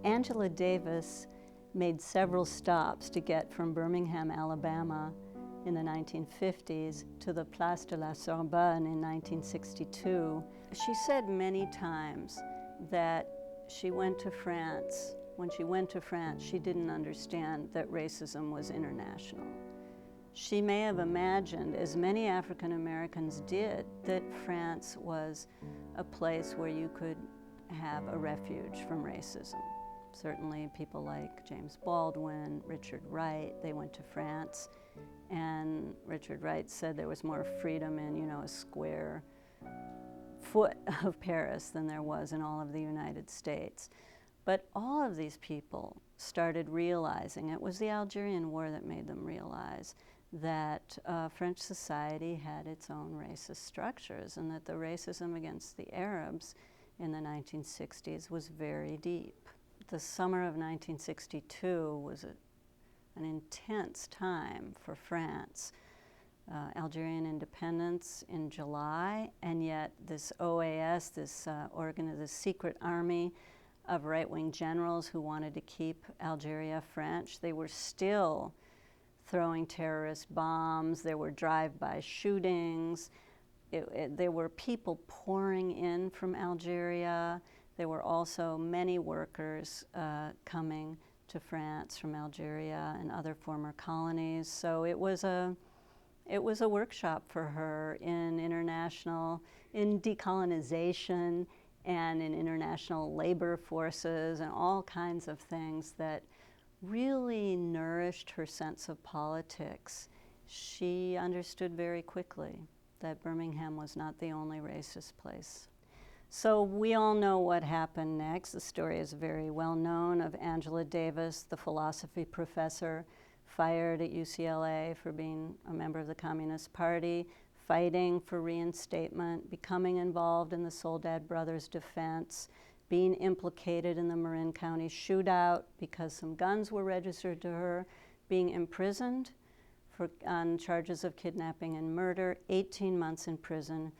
Angela Davis made several stops to get from Birmingham, Alabama in the 1950s to the Place de la Sorbonne in 1962. She said many times that she went to France. When she went to France, she didn't understand that racism was international. She may have imagined, as many African Americans did, that France was a place where you could have a refuge from racism. Certainly people like James Baldwin, Richard Wright, they went to France, and Richard Wright said there was more freedom in, a square foot of Paris than there was in all of the United States. But all of these people started realizing, it was the Algerian War that made them realize, that French society had its own racist structures, and that the racism against the Arabs in the 1960s was very deep. The summer of 1962 was an intense time for France. Algerian independence in July, and yet this OAS, this secret army of right-wing generals who wanted to keep Algeria French, they were still throwing terrorist bombs. There were drive-by shootings. There were people pouring in from Algeria. There were also many workers coming to France from Algeria and other former colonies. So it was a workshop for her in decolonization and in international labor forces and all kinds of things that really nourished her sense of politics. She understood very quickly that Birmingham was not the only racist place. So we all know what happened next. The story is very well known of Angela Davis, the philosophy professor, fired at UCLA for being a member of the Communist Party, fighting for reinstatement, becoming involved in the Soledad brothers' defense, being implicated in the Marin County shootout because some guns were registered to her, being imprisoned on charges of kidnapping and murder, 18 months in prison,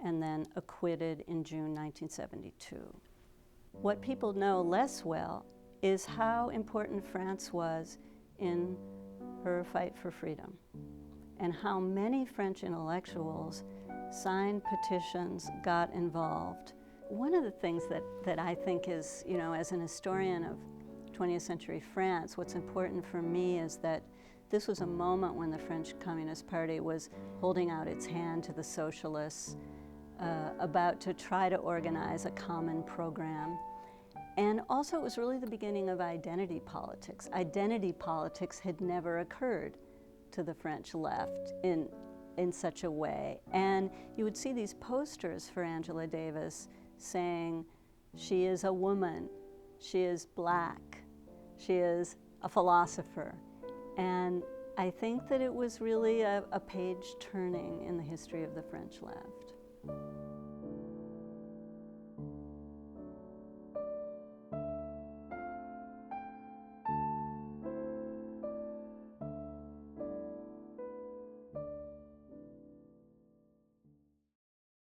and then acquitted in June 1972. What people know less well is how important France was in her fight for freedom, and how many French intellectuals signed petitions, got involved. One of the things that I think is, as an historian of 20th century France, what's important for me is that this was a moment when the French Communist Party was holding out its hand to the socialists, about to try to organize a common program. And also it was really the beginning of identity politics. Identity politics had never occurred to the French left in such a way. And you would see these posters for Angela Davis saying, she is a woman, she is black, she is a philosopher. And I think that it was really a page turning in the history of the French left.